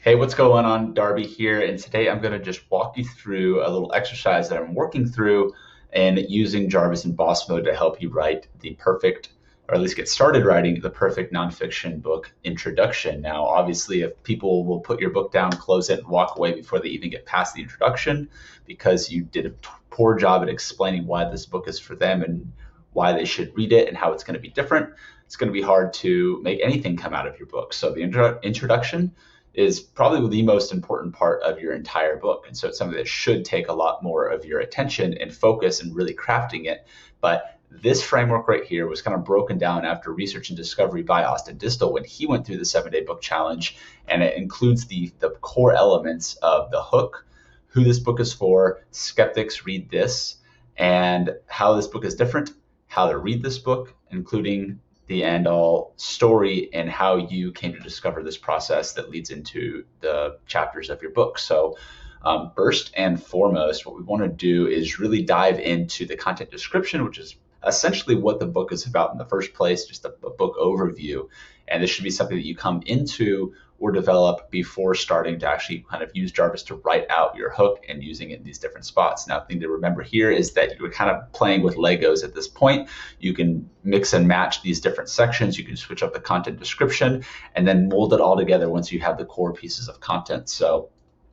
Hey, what's going on? Darby here, and today I'm going to just walk you through a little exercise that I'm working through and using Jarvis and Boss Mode to help you write the perfect, or at least get started writing the perfect nonfiction book introduction. Now, obviously, if people will put your book down, close it, and walk away before they even get past the introduction because you did a poor job at explaining why this book is for them and why they should read it and how it's going to be different, it's going to be hard to make anything come out of your book. So the introduction is probably the most important part of your entire book. And so it's something that should take a lot more of your attention and focus and really crafting it. But this framework right here was kind of broken down after research and discovery by Austin Distel when he went through the 7-day book challenge. And it includes the core elements of the hook, who this book is for, skeptics read this, and how this book is different, how to read this book, including the end all story and how you came to discover this process that leads into the chapters of your book. So first and foremost, what we want to do is really dive into the content description, which is essentially what the book is about in the first place, just a book overview. And this should be something that you come into or develop before starting to actually kind of use Jarvis to write out your hook and using it in these different spots. Now, the thing to remember here is that you're kind of playing with Legos at this point. You can mix and match these different sections. You can switch up the content description and then mold it all together once you have the core pieces of content. So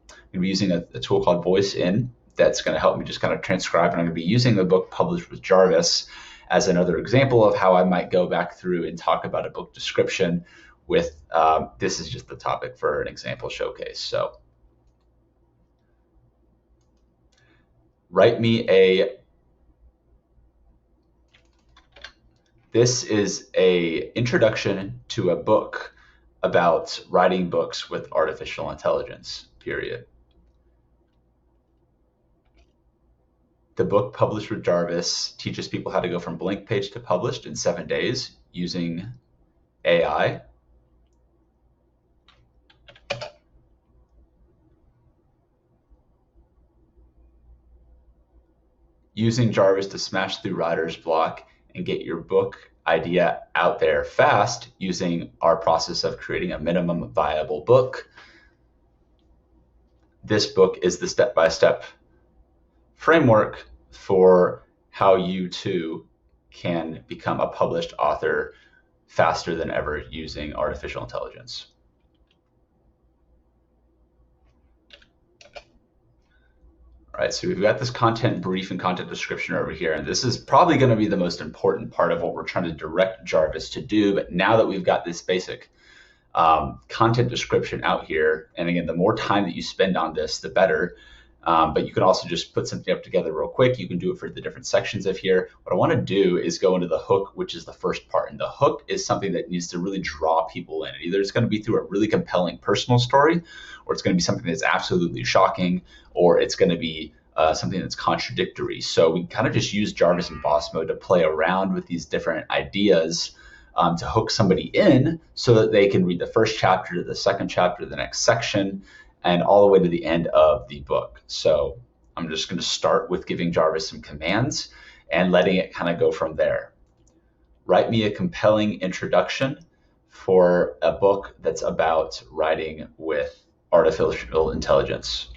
I'm going to be using a tool called Voice In that's going to help me just kind of transcribe. And I'm going to be using the book Published with Jarvis as another example of how I might go back through and talk about a book description with, this is just the topic for an example showcase. So this is a introduction to a book about writing books with artificial intelligence, period. The book Published with Jarvis teaches people how to go from blank page to published in 7 days using AI. Using Jarvis to smash through writer's block and get your book idea out there fast using our process of creating a minimum viable book. This book is the step-by-step framework for how you too can become a published author faster than ever using artificial intelligence. All right, so we've got this content brief and content description over here, and this is probably going to be the most important part of what we're trying to direct Jarvis to do. But now that we've got this basic content description out here, and again, the more time that you spend on this, the better. But you can also just put something up together real quick. You can do it for the different sections of here. What I want to do is go into the hook, which is the first part. And the hook is something that needs to really draw people in. Either it's going to be through a really compelling personal story, or it's going to be something that's absolutely shocking, or it's going to be something that's contradictory. So we kind of just use Jarvis and Boss Mode to play around with these different ideas to hook somebody in so that they can read the first chapter to the second chapter, the next section, and all the way to the end of the book. So I'm just going to start with giving Jarvis some commands and letting it kind of go from there. Write me a compelling introduction for a book that's about writing with artificial intelligence.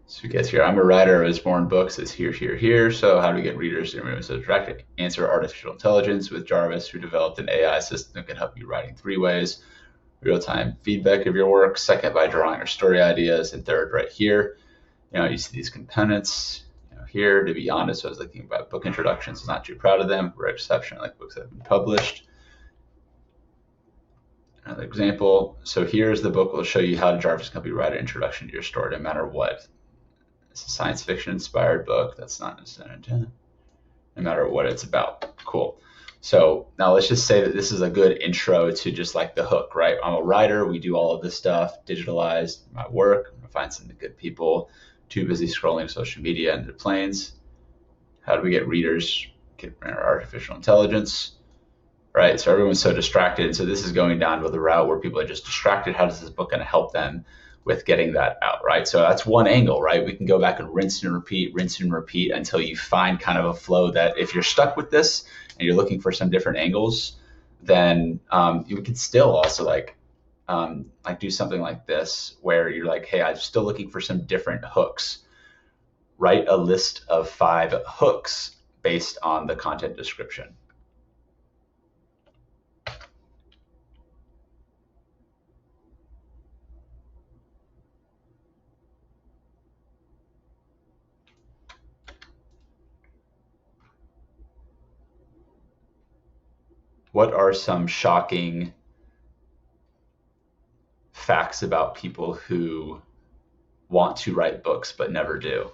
So it gets here, I'm a writer, I was born books, it's here, here, here. So how do we get readers to remember? So direct answer artificial intelligence with Jarvis, who developed an AI system that can help you write in 3 ways. Real-time feedback of your work, second by drawing your story ideas, and third right here. You see these components here. To be honest, I was thinking about book introductions, not too proud of them. Rare exception, I like books that have been published. Another example. So here's the book. Will show you how Jarvis can help you write an introduction to your story, no matter what. It's a science fiction inspired book. That's not necessarily no matter what it's about. Cool. So now let's just say that this is a good intro to just like the hook, right? I'm a writer. We do all of this stuff, digitalized my work. I'm gonna find some good people. Too busy scrolling social media into planes. How do we get readers? Get artificial intelligence, right? So everyone's so distracted. So this is going down to the route where people are just distracted. How does this book going to help them with getting that out, right? So that's one angle, right? We can go back and rinse and repeat until you find kind of a flow that if you're stuck with this and you're looking for some different angles, then you can still also like do something like this where you're like, hey, I'm still looking for some different hooks. Write a list of 5 hooks based on the content description. What are some shocking facts about people who want to write books but never do?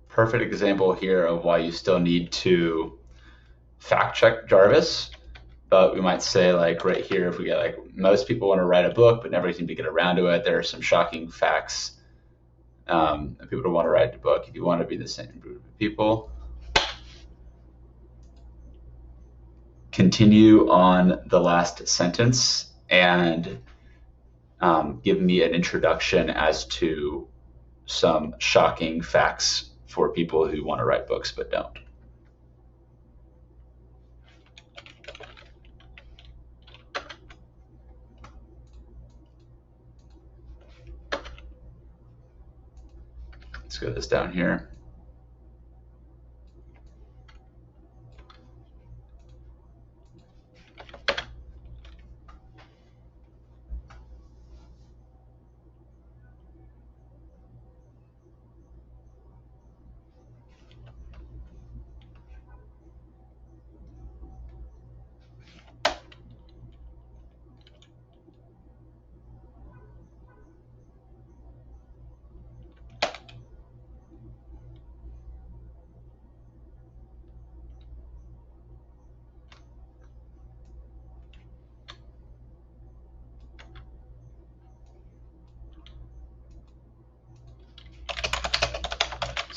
Perfect example here of why you still need to fact check Jarvis. But we might say like right here, if we get like most people want to write a book but never seem to get around to it, there are some shocking facts. People don't want to write a book. If you want to be the same group of people, continue on the last sentence and give me an introduction as to some shocking facts for people who want to write books but don't. Let's go this down here.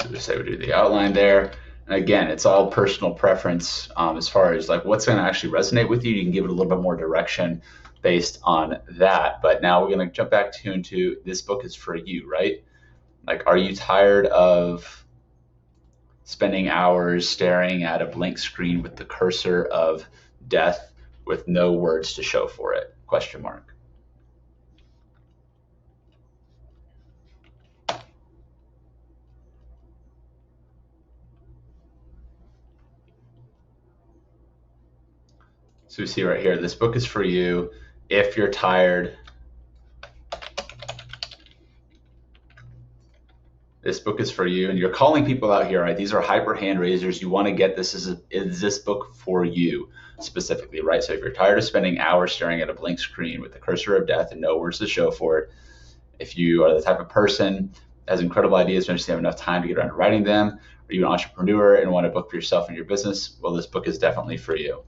So just say we do the outline there. And again, it's all personal preference as far as like what's going to actually resonate with you. You can give it a little bit more direction based on that. But now we're going to jump back into this book is for you, right? Like, are you tired of spending hours staring at a blank screen with the cursor of death with no words to show for it? Question mark. So we see right here, this book is for you if you're tired. This book is for you, and you're calling people out here, right? These are hyper hand raisers. You want to get this is this book for you specifically, right? So if you're tired of spending hours staring at a blank screen with the cursor of death and no words to show for it, if you are the type of person that has incredible ideas but just have enough time to get around to writing them, or you're an entrepreneur and want a book for yourself and your business, well, this book is definitely for you.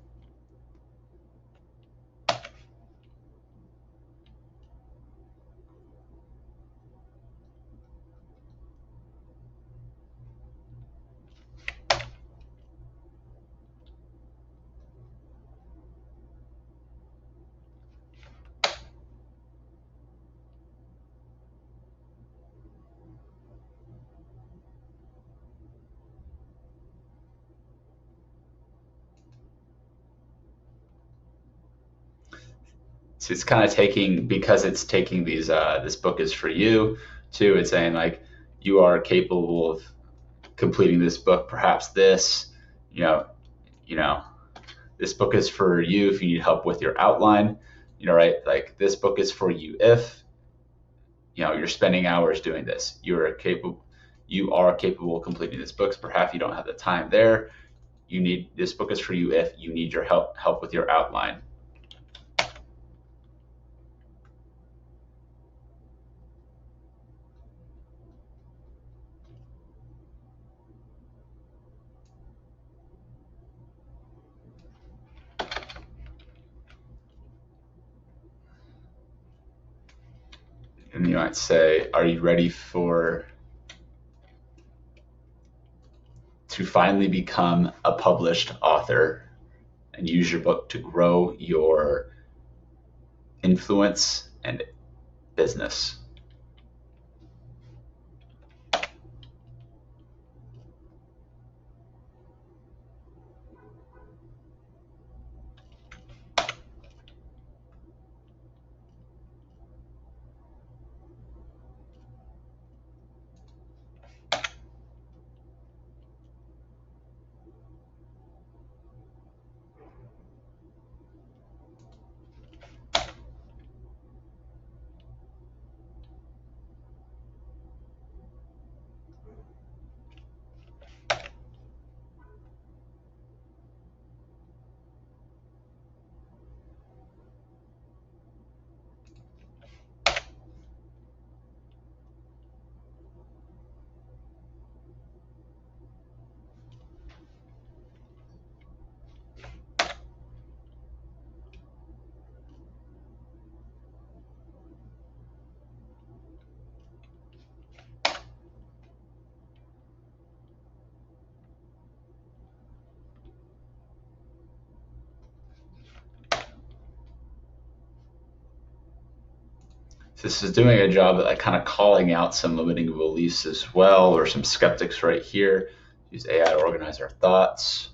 So it's kind of taking, because it's taking these, this book is for you too. It's saying like, you are capable of completing this book, perhaps this, you know, you know, this book is for you if you need help with your outline, right? Like this book is for you if you're spending hours doing this. You are capable of completing this book. Perhaps you don't have the time there. This book is for you if you need your help with your outline. And you might say, are you ready to finally become a published author and use your book to grow your influence and business? This is doing a job at like kind of calling out some limiting beliefs as well, or some skeptics right here. Use AI to organize our thoughts.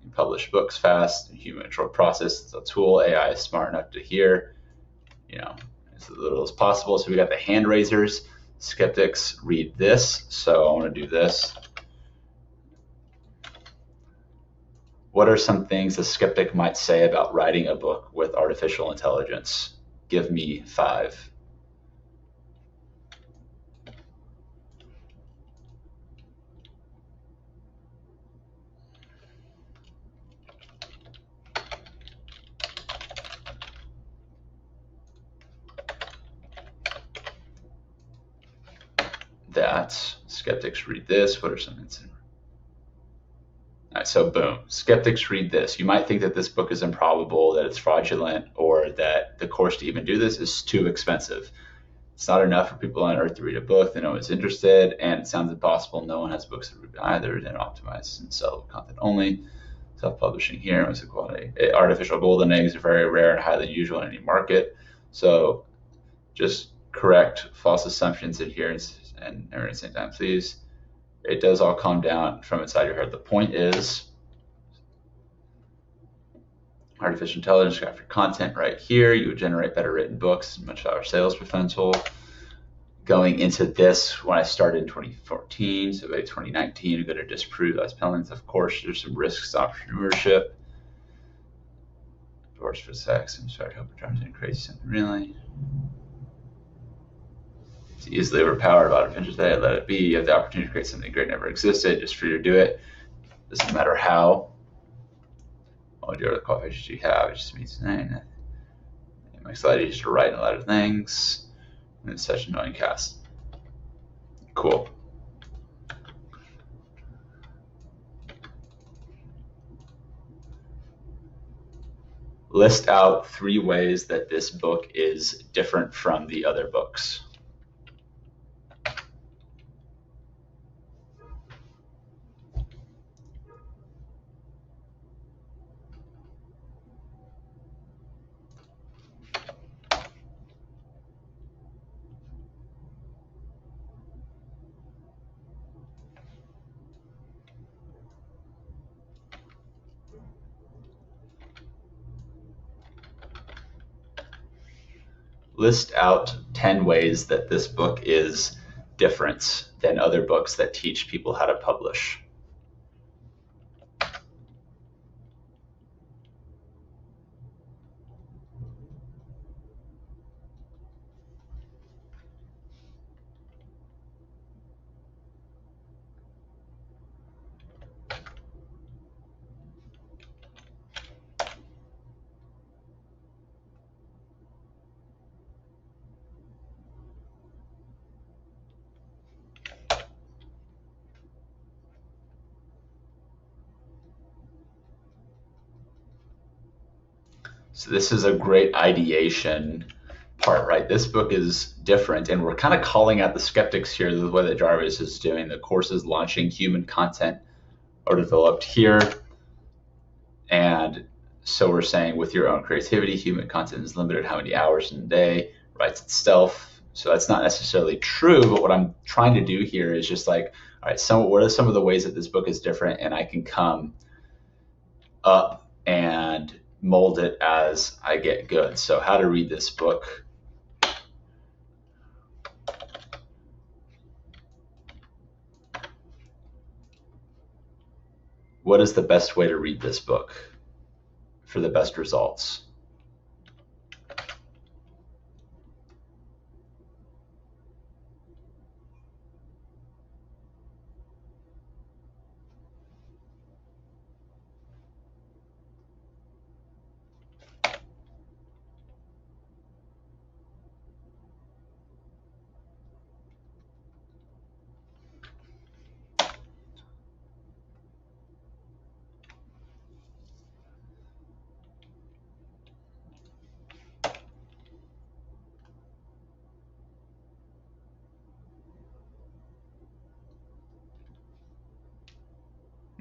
You publish books fast. Human control process is a tool. AI is smart enough to hear, as little as possible. So we got the hand raisers. Skeptics read this. So I want to do this. What are some things a skeptic might say about writing a book with artificial intelligence? Give me 5. That skeptics read this. What are some instances? All right, so boom, skeptics read this. You might think that this book is improbable, that it's fraudulent, or that the course to even do this is too expensive. It's not enough for people on earth to read a book. They know one's interested, and it sounds impossible. No one has books to read either. They're optimized and sell content only. Self-publishing here, what's the quality? Artificial golden eggs are very rare and highly unusual in any market. So just correct false assumptions, adherence, and at the same time, please. It does all calm down from inside your head. The point is, artificial intelligence got your content right here. You would generate better written books, much higher sales potential. Going into this, when I started in 2014, so by 2019, I'm going to disprove those penalties. Of course, there's some risks to entrepreneurship. Divorce for sex, I'm sorry, I hope it drives me crazy something really. It's easily overpowered about adventures today. Let it be. You have the opportunity to create something great never existed. Just for you to do it. Doesn't matter how. What the qualifications you have, it just means I'm excited just to write a lot of things. And it's such an annoying cast. Cool. List out 3 ways that this book is different from the other books. List out 10 ways that this book is different than other books that teach people how to publish. So this is a great ideation part, right? This book is different, and we're kind of calling out the skeptics here, the way that Jarvis is doing. The courses launching human content are developed here. And so we're saying with your own creativity, human content is limited how many hours in a day, writes itself. So that's not necessarily true, but what I'm trying to do here is just like, all right, what are some of the ways that this book is different, and I can come up and mold it as I get good. So how to read this book. What is the best way to read this book for the best results?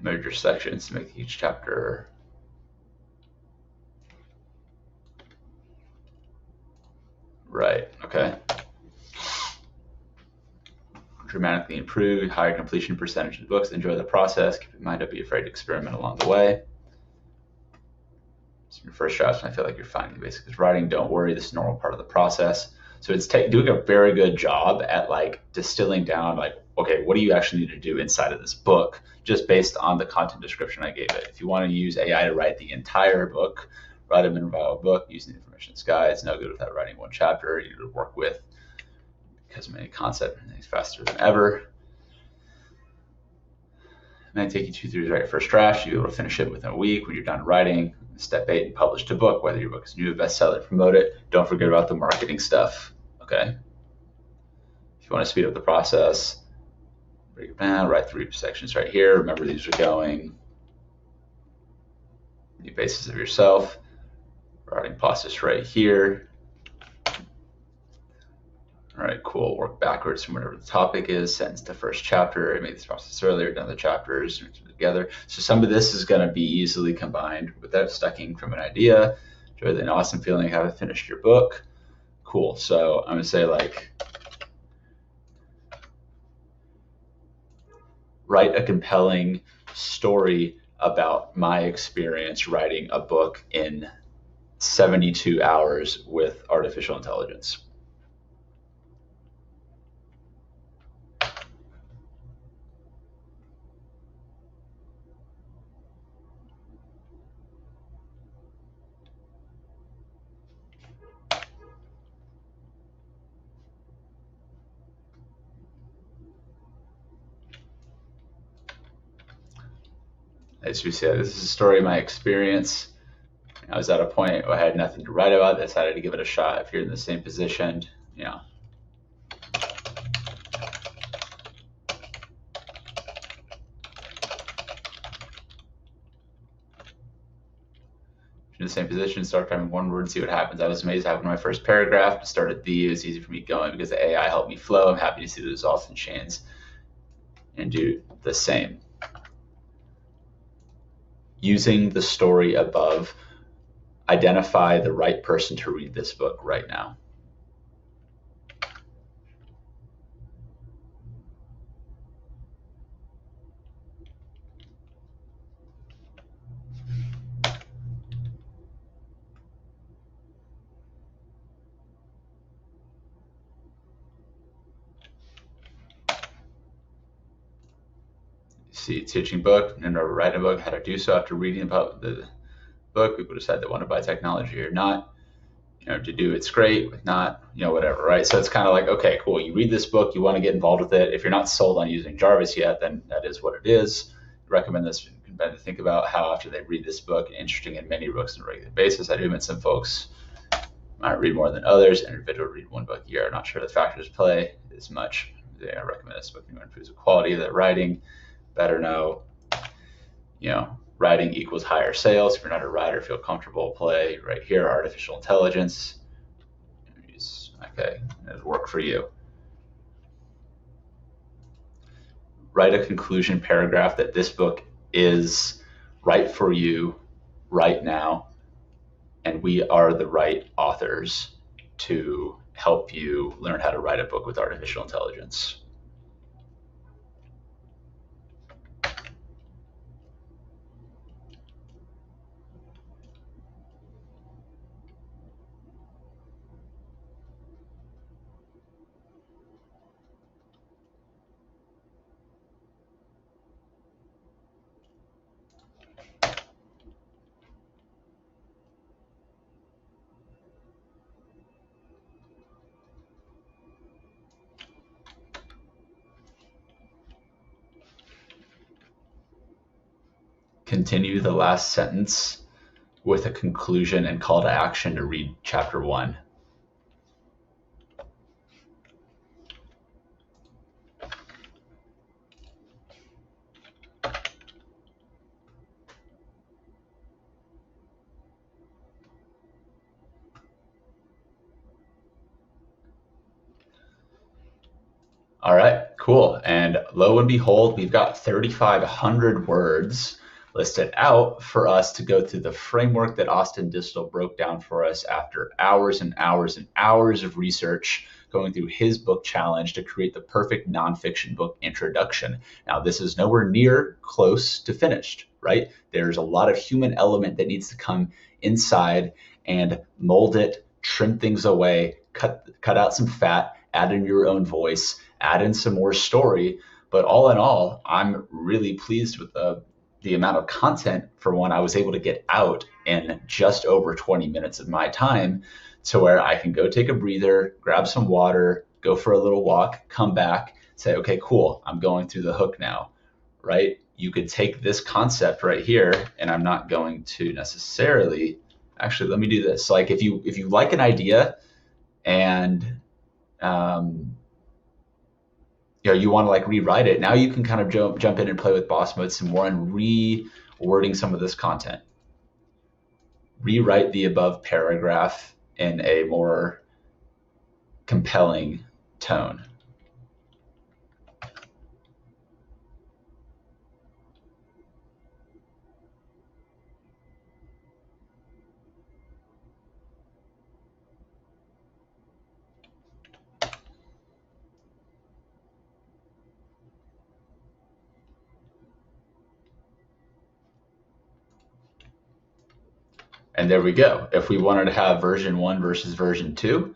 Merge your sections to make each chapter right. Okay. Dramatically improve, higher completion percentage of books. Enjoy the process. Keep in mind, don't be afraid to experiment along the way. So your first draft, I feel like you're finding the basics of writing. Don't worry, this is a normal part of the process. So it's doing a very good job at like distilling down, like, okay, what do you actually need to do inside of this book, just based on the content description I gave it. If you want to use AI to write the entire book, write a minimum viable book using the information in this guide. It's no good without writing one chapter you to work with, because of many concepts, it's faster than ever. It might take you 2 3 to write your first draft. You'll be able to finish it within a week when you're done writing. Step 8, publish a book, whether your book is new, a bestseller, promote it. Don't forget about the marketing stuff, okay? If you want to speed up the process, break it down, write 3 sections right here. Remember, these are going the basis of yourself. Writing process right here. All right, cool. Work backwards from whatever the topic is. Sentence the first chapter. I made this process earlier, done the chapters together. So some of this is going to be easily combined without stucking from an idea. Enjoy the awesome feeling of having finished your book. Cool. So I'm going to say, like, write a compelling story about my experience writing a book in 72 hours with artificial intelligence. As we said, this is a story of my experience. I was at a point where I had nothing to write about. I decided to give it a shot. If you're in the same position, you know. In the same position, start typing one word and see what happens. I was amazed after my first paragraph. It started it was easy for me going because the AI helped me flow. I'm happy to see the results in chains and do the same. Using the story above, identify the right person to read this book right now. See, teaching book, and write a book, how to do so after reading about the book. People decide they want to buy technology or not. You know, to do it's great, with not, you know, whatever, right? So it's kind of like, okay, cool. You read this book, you want to get involved with it. If you're not sold on using Jarvis yet, then that is what it is. Recommend this. To think about how after they read this book, interesting in many books on a regular basis. I do admit some folks might read more than others. An individual read one book a year. I'm not sure the factors play as much. I recommend this book. Anyone improves the quality of their writing, better know, you know, Writing equals higher sales. If you're not a writer, feel comfortable, play right here, artificial intelligence. Okay, it'll work for you. Write a conclusion paragraph that this book is right for you right now, and we are the right authors to help you learn how to write a book with artificial intelligence. Continue the last sentence with a conclusion and call to action to read chapter 1. All right, cool. And lo and behold, we've got 3,500 words listed out for us to go through the framework that Austin Distel broke down for us after hours and hours and hours of research going through his book challenge to create the perfect nonfiction book introduction. Now, this is nowhere near close to finished, right? There's a lot of human element that needs to come inside and mold it, trim things away, cut out some fat, add in your own voice, add in some more story. But all in all, I'm really pleased with the amount of content for one I was able to get out in just over 20 minutes of my time, to where I can go take a breather, grab some water, go for a little walk, come back, say, okay, cool, I'm going through the hook now, right? You could take this concept right here, and I'm not going to necessarily, actually, let me do this. Like if you like an idea and you want to like rewrite it, now you can kind of jump in and play with boss mode some more and rewording some of this content. Rewrite the above paragraph in a more compelling tone. And there we go. If we wanted to have version 1 versus version 2,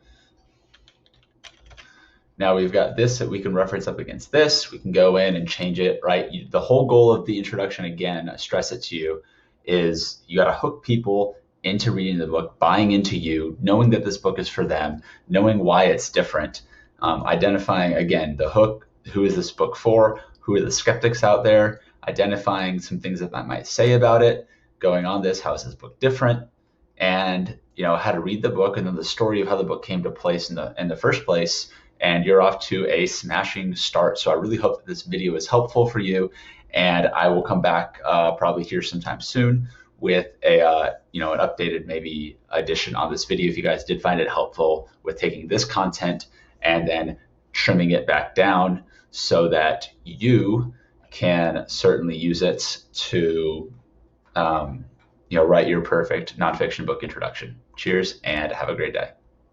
now we've got this that we can reference up against this. We can go in and change it, right? The whole goal of the introduction, again, I stress it to you, is you got to hook people into reading the book, buying into you, knowing that this book is for them, knowing why it's different, identifying, again, the hook, who is this book for, who are the skeptics out there, identifying some things that I might say about it, going on this, how is this book different, and how to read the book, and then the story of how the book came to place in the first place, and you're off to a smashing start. So I really hope that this video is helpful for you, and I will come back probably here sometime soon with an updated maybe edition on this video if you guys did find it helpful with taking this content and then trimming it back down so that you can certainly use it to write your perfect nonfiction book introduction. Cheers and have a great day.